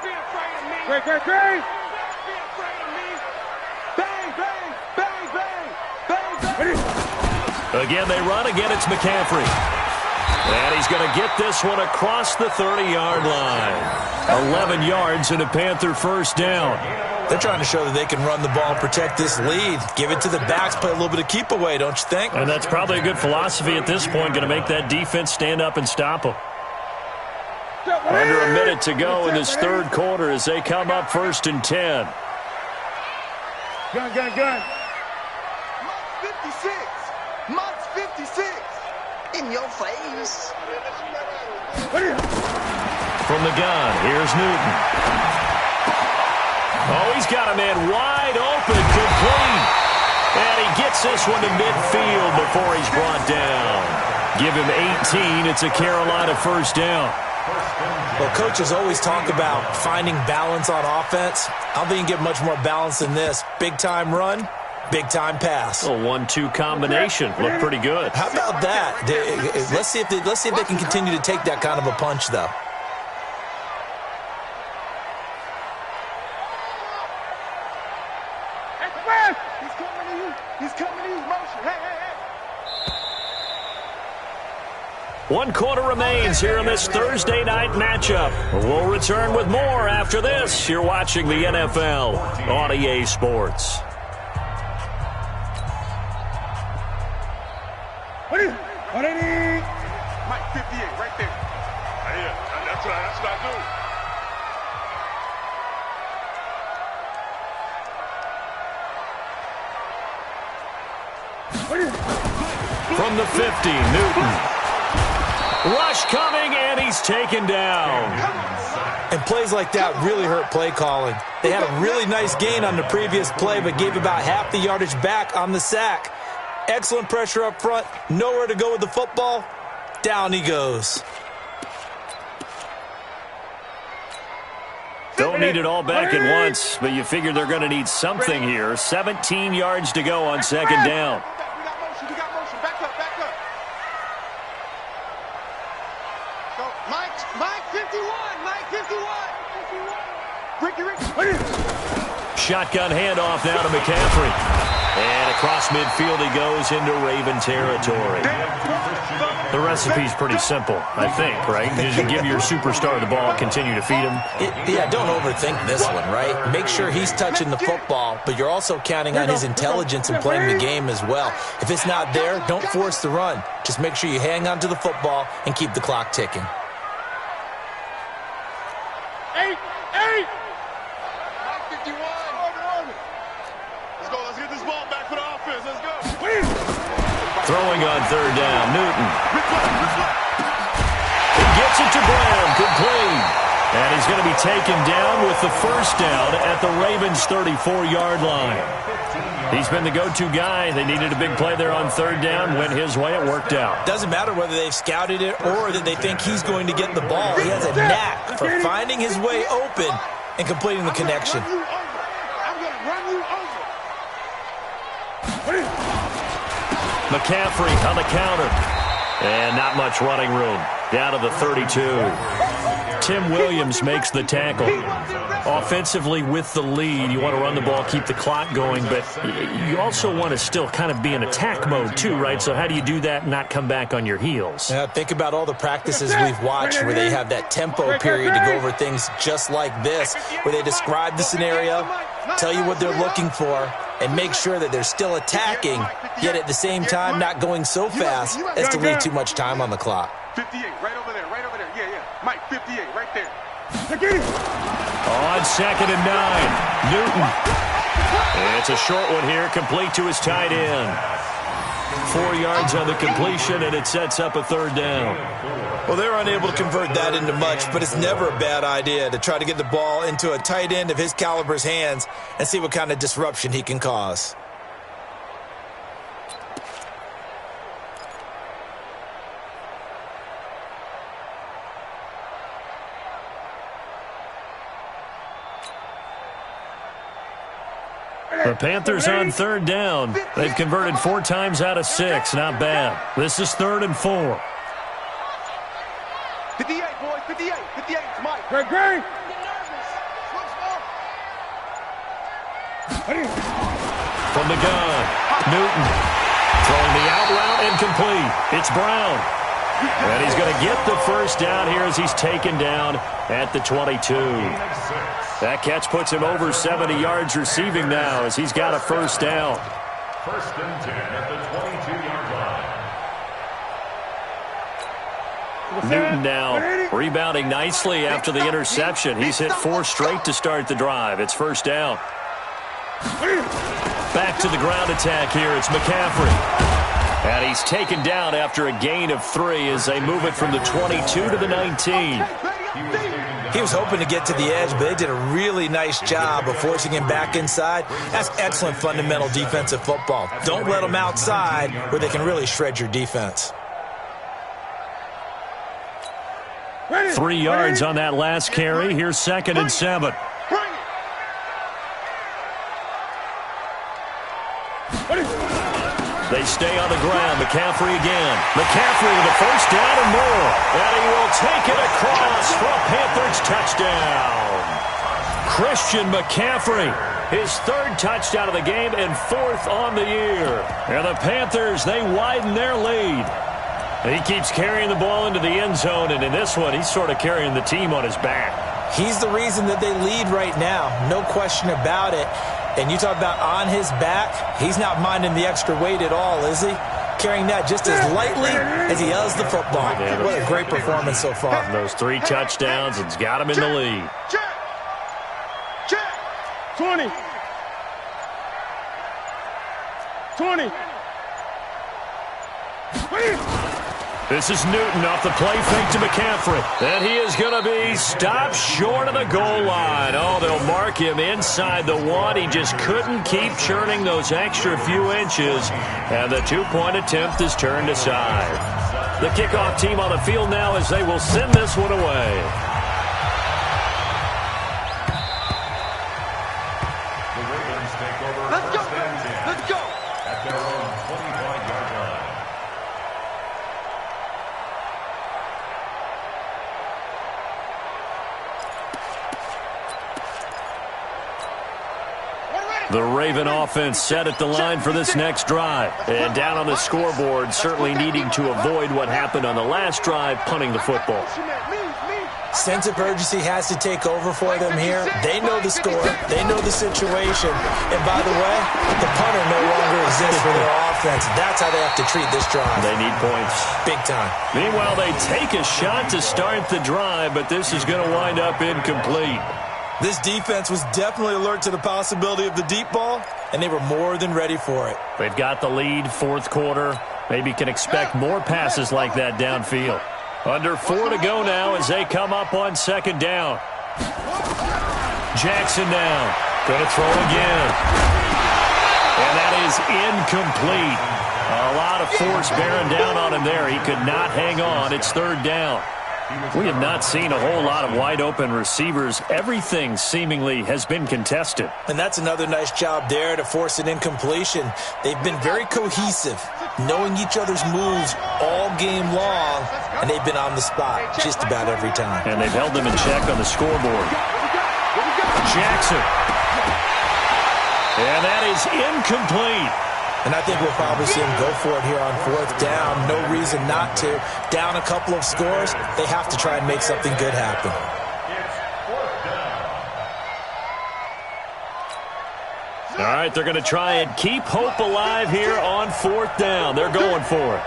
Again, they run. Again, it's McCaffrey. And he's going to get this one across the 30-yard line. 11 yards and a Panther first down. They're trying to show that they can run the ball and protect this lead. Give it to the backs, play a little bit of keep away, don't you think? And that's probably a good philosophy at this point, going to make that defense stand up and stop them. Under a minute to go in this third quarter as they come up 1st and 10. Gun. Mark 56. Mark 56. In your face. From the gun, here's Newton. Oh, he's got a man wide open, complete. And he gets this one to midfield before he's brought down. Give him 18. It's a Carolina first down. Well, coaches always talk about finding balance on offense. I don't think you can get much more balance than this. Big-time run, big-time pass. A 1-2 combination. Looked pretty good. How about that? Let's see if they can continue to take that kind of a punch, though. He's coming to you. Motion. Hey. 1 quarter remains here in this Thursday night matchup. We'll return with more after this. You're watching the NFL on EA Sports. Mike 58, right there. That's right. That's what I do. From the 50, Newton. Rush coming, and he's taken down. And plays like that really hurt play calling. They had a really nice gain on the previous play, but gave about half the yardage back on the sack. Excellent pressure up front. Nowhere to go with the football. Down he goes. Don't need it all back at once, but you figure they're going to need something here. 17 yards to go on 2nd down. We got motion. Back up. So, Mike 51. Mike 51. Ricky. Shotgun handoff now to McCaffrey. And across midfield he goes into Raven territory. The recipe's pretty simple, I think, right? You just give your superstar the ball, continue to feed him. Yeah, don't overthink this one, right? Make sure he's touching the football, but you're also counting on his intelligence in playing the game as well. If it's not there, don't force the run. Just make sure you hang on to the football and keep the clock ticking. 8. 51. Let's go. Let's get this ball back for the offense. Let's go. Throwing on third down, Newton. He gets it to Brown, complete. And he's going to be taken down with the first down at the Ravens' 34-yard line. He's been the go-to guy. They needed a big play there on third down. Went his way. It worked out. Doesn't matter whether they've scouted it or that they think he's going to get the ball. He has a knack for finding his way open and completing the connection. I'm going to run you over. McCaffrey on the counter. And not much running room. Down to the 32. Tim Williams makes the tackle. Offensively with the lead, you want to run the ball, keep the clock going, but you also want to still kind of be in attack mode too, right? So how do you do that and not come back on your heels? Think about all the practices we've watched where they have that tempo period to go over things just like this, where they describe the scenario, tell you what they're looking for, and make sure that they're still attacking, yet at the same time not going so fast as to leave too much time on the clock. 58, right over there, right over there. Yeah. Mike, 58, right there. On 2nd and 9, Newton. It's a short one here, complete to his tight end. 4 yards on the completion, and it sets up a third down. Well, they're unable to convert that into much, but it's never a bad idea to try to get the ball into a tight end of his caliber's hands and see what kind of disruption he can cause. The Panthers on third down. They've converted 4 times out of 6. Not bad. This is 3rd and 4. 58, boys, 58. 58, it's Mike. Great. From the gun, Newton throwing the out route and complete. It's Brown. And he's going to get the first down here as he's taken down at the 22. That catch puts him over 70 yards receiving now as he's got a first down. 1st and 10 at the 22-yard line. Newton now rebounding nicely after the interception. He's hit 4 straight to start the drive. It's first down. Back to the ground attack here. It's McCaffrey. And he's taken down after a gain of 3 as they move it from the 22 to the 19. He was hoping to get to the edge, but they did a really nice job of forcing him back inside. That's excellent fundamental defensive football. Don't let them outside where they can really shred your defense. 3 yards on that last carry. Here's 2nd and 7. They stay on the ground. McCaffrey again. McCaffrey with a first down and more. And he will take it across for a Panthers touchdown. Christian McCaffrey, his 3rd touchdown of the game and 4th on the year. And the Panthers, they widen their lead. He keeps carrying the ball into the end zone, and in this one, he's sort of carrying the team on his back. He's the reason that they lead right now. No question about it. And you talk about on his back, he's not minding the extra weight at all, is he? Carrying that just as lightly as he does the football. Yeah, what a great performance so far. Those 3 touchdowns, it's got him in the lead. Check. 20. 20. This is Newton off the play fake to McCaffrey. And he is going to be stopped short of the goal line. Oh, they'll mark him inside the 1. He just couldn't keep churning those extra few inches. And the 2-point attempt is turned aside. The kickoff team on the field now as they will send this one away. The Ravens take over. Let's go. 1st and 10 Let's go. at their own 25-yard line. We're ready. The Raven offense set at the line for this next drive. And down on the scoreboard, certainly needing to avoid what happened on the last drive, punting the football. Sense of urgency has to take over for them here. They know the score. They know the situation. And by the way, the punter no longer exists for their offense. That's how they have to treat this drive. They need points. Big time. Meanwhile, they take a shot to start the drive, but this is going to wind up incomplete. This defense was definitely alert to the possibility of the deep ball, and they were more than ready for it. They've got the lead, fourth quarter. Maybe can expect more passes like that downfield. Under 4 to go now as they come up on second down. Jackson now. Going to throw again. And that is incomplete. A lot of force bearing down on him there. He could not hang on. It's third down. We have not seen a whole lot of wide-open receivers. Everything seemingly has been contested. And that's another nice job there to force an incompletion. They've been very cohesive, knowing each other's moves all game long, and they've been on the spot just about every time. And they've held them in check on the scoreboard. Jackson. And that is incomplete. And I think we'll probably see him go for it here on fourth down. No reason not to. Down a couple of scores, they have to try and make something good happen. All right, they're going to try and keep hope alive here on fourth down. They're going for it.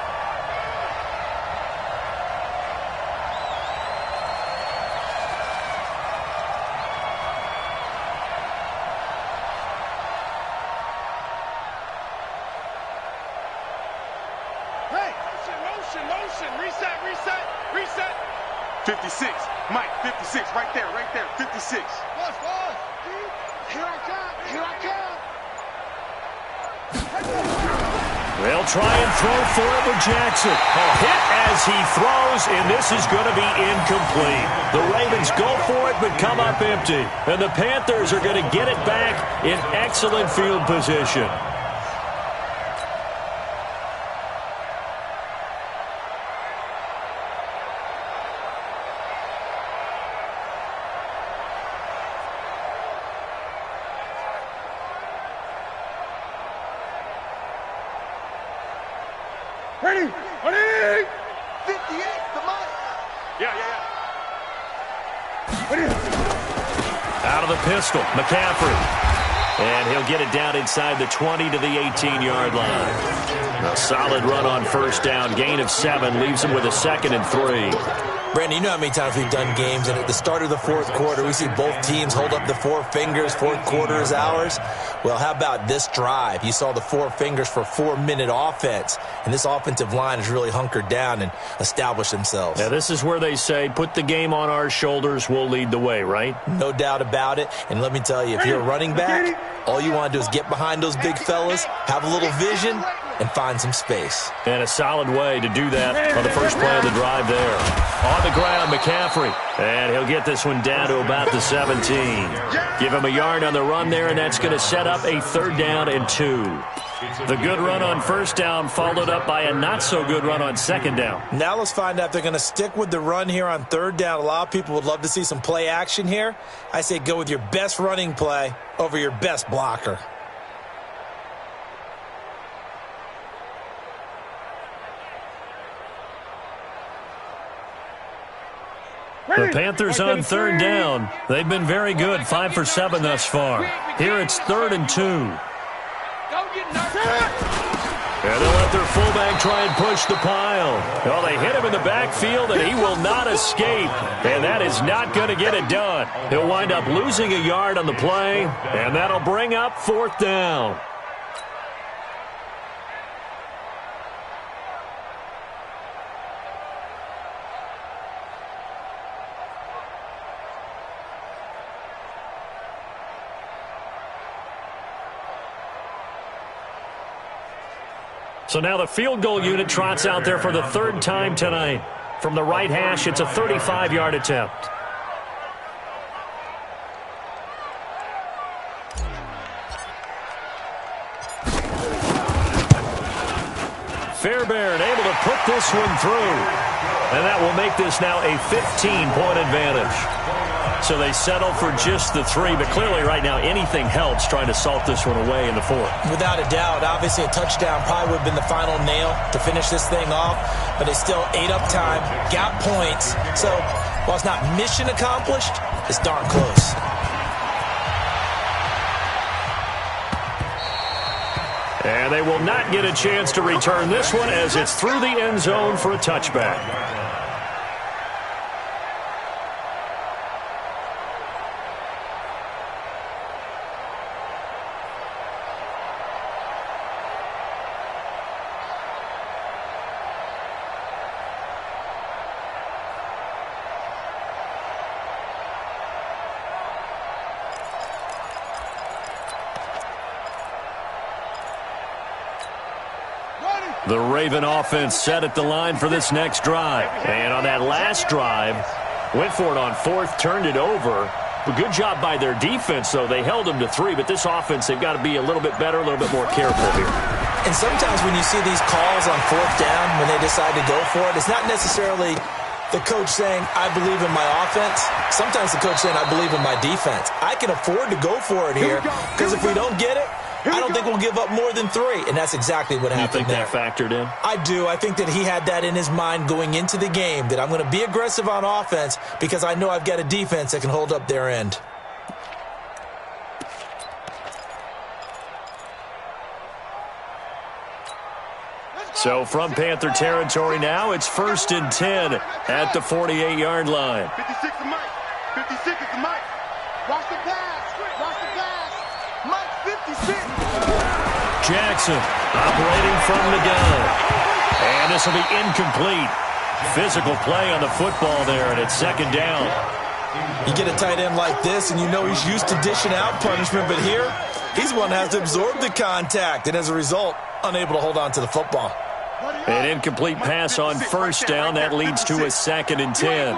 Reset. 56. Mike, 56. Right there. 56. Here I come. They'll try and throw for it with Jackson. Hit as he throws, and this is going to be incomplete. The Ravens go for it but come up empty. And the Panthers are going to get it back in excellent field position. Ready? 58, the mic. Yeah. Ready? Out of the pistol, McCaffrey. And he'll get it down inside the 20 to the 18-yard line. A solid run on first down. Gain of 7 leaves him with a 2nd and 3. Brandon, you know how many times we've done games, and at the start of the fourth quarter, we see both teams hold up the 4 fingers, fourth quarter is ours. Well, how about this drive? You saw the 4 fingers for 4-minute offense, and this offensive line has really hunkered down and established themselves. Now, this is where they say, put the game on our shoulders, we'll lead the way, right? No doubt about it, and let me tell you, if you're a running back, all you want to do is get behind those big fellas, have a little vision, and find some space. And a solid way to do that on the first play of the drive there. On the ground, McCaffrey. And he'll get this one down to about the 17. Give him a yard on the run there, and that's going to set up a 3rd down and 2. The good run on first down followed up by a not-so-good run on 2nd down. Now let's find out if they're going to stick with the run here on 3rd down. A lot of people would love to see some play action here. I say go with your best running play over your best blocker. The Panthers on 3rd down. They've been very good, 5 for 7 thus far. Here it's 3rd and 2. And they'll let their fullback try and push the pile. Well, they hit him in the backfield, and he will not escape. And that is not going to get it done. He'll wind up losing a yard on the play, and that'll bring up 4th down. So now the field goal unit trots out there for the 3rd time tonight. From the right hash, it's a 35-yard attempt. Fairbairn able to put this one through. And that will make this now a 15-point advantage. So they settle for just the 3, but clearly right now anything helps trying to salt this one away in the 4th. Without a doubt, obviously a touchdown probably would have been the final nail to finish this thing off, but they still ate up time, got points. So while it's not mission accomplished, it's darn close. And they will not get a chance to return this one as it's through the end zone for a touchback. The Raven offense set at the line for this next drive. And on that last drive, went for it on 4th, turned it over. A good job by their defense, though. They held them to 3, but this offense, they've got to be a little bit better, a little bit more careful here. And sometimes when you see these calls on 4th down, when they decide to go for it, it's not necessarily the coach saying, I believe in my offense. Sometimes the coach saying, I believe in my defense. I can afford to go for it here because if we don't get it, I don't think we'll give up more than 3, and that's exactly what happened there. You think that factored in? I do. I think that he had that in his mind going into the game, that I'm going to be aggressive on offense because I know I've got a defense that can hold up their end. So from Panther territory now, it's 1st and 10 at the 48-yard line. 56 is Mike. 56 is the Mike. Watch the pass. Watch the pass. Mike 56. Jackson operating from the gun. And this will be incomplete. Physical play on the football there, and it's 2nd down. You get a tight end like this, and you know he's used to dishing out punishment, but here, he's the one that has to absorb the contact, and as a result, unable to hold on to the football. An incomplete pass on 1st down. That leads to a 2nd and 10.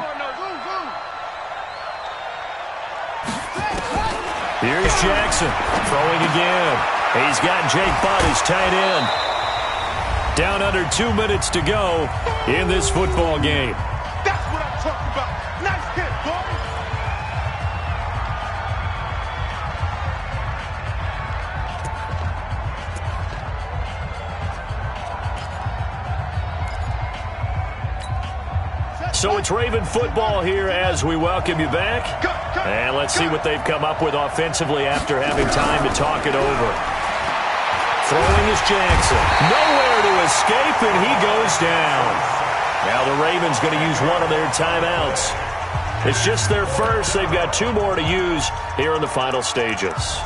Here's Jackson throwing again. He's got Jake Butt, his tight end. Down under 2 minutes to go in this football game. That's what I'm talking about. Nice hit, boy. So it's Raven football here as we welcome you back. And let's see what they've come up with offensively after having time to talk it over. Throwing is Jackson. Nowhere to escape, and he goes down. Now the Ravens going to use one of their timeouts. It's just their first. They've got 2 more to use here in the final stages.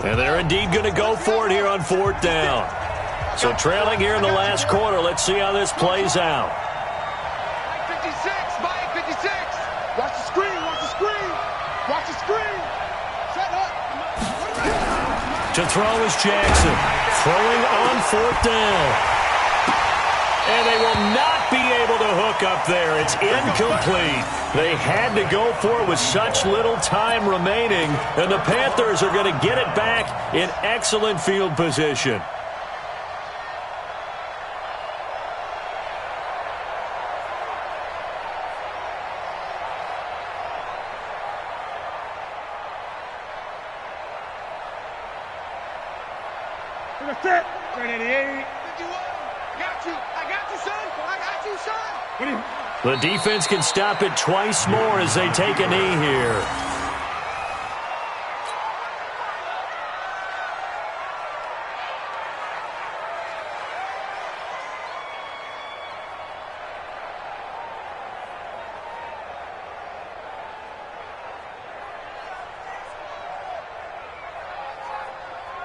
And they're indeed going to go for it here on 4th down. So trailing here in the last quarter. Let's see how this plays out. Mike 56. Mike 56. Watch the screen. Watch the screen. Watch the screen. Set up. To throw is Jackson. Throwing on 4th down. And they will not be able to hook up there. It's incomplete. They had to go for it with such little time remaining, and the Panthers are going to get it back in excellent field position. That's it. 388. I got you, son. I got you, son. The defense can stop it twice more as they take a knee here.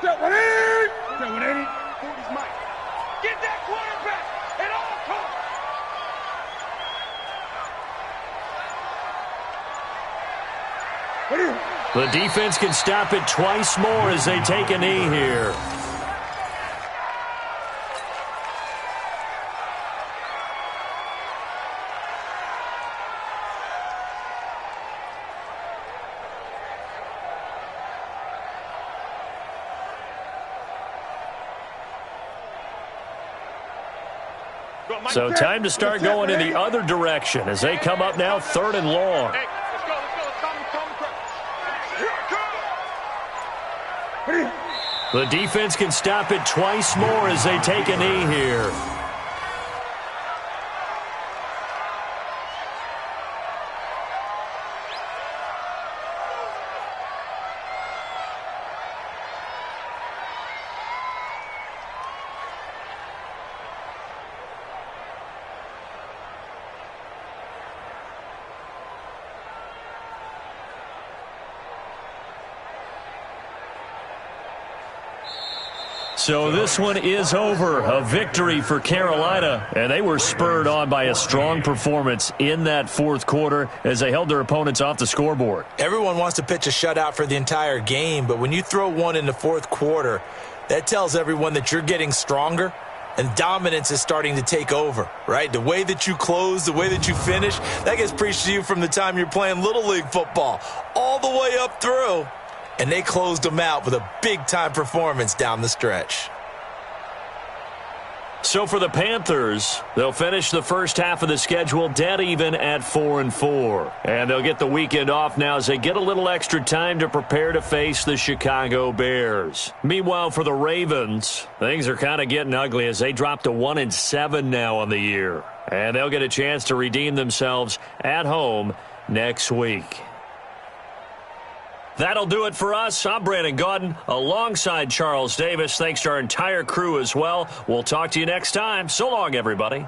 Set 180. Set 180. 40's Mike. Get that quarterback at all costs. What are you? The defense can stop it twice more as they take a knee here. So time to start going in the other direction as they come up now 3rd and long. Hey, let's go. The defense can stop it twice more as they take a knee here. So this one is over. A victory for Carolina, and they were spurred on by a strong performance in that 4th quarter as they held their opponents off the scoreboard. Everyone wants to pitch a shutout for the entire game, but when you throw one in the 4th quarter, that tells everyone that you're getting stronger and dominance is starting to take over, right? The way that you close, the way that you finish, that gets preached to you from the time you're playing Little League football all the way up through. And they closed them out with a big-time performance down the stretch. So for the Panthers, they'll finish the first half of the schedule dead even at 4-4. And they'll get the weekend off now as they get a little extra time to prepare to face the Chicago Bears. Meanwhile, for the Ravens, things are kind of getting ugly as they drop to 1-7 now on the year. And they'll get a chance to redeem themselves at home next week. That'll do it for us. I'm Brandon Gaudin alongside Charles Davis. Thanks to our entire crew as well. We'll talk to you next time. So long, everybody.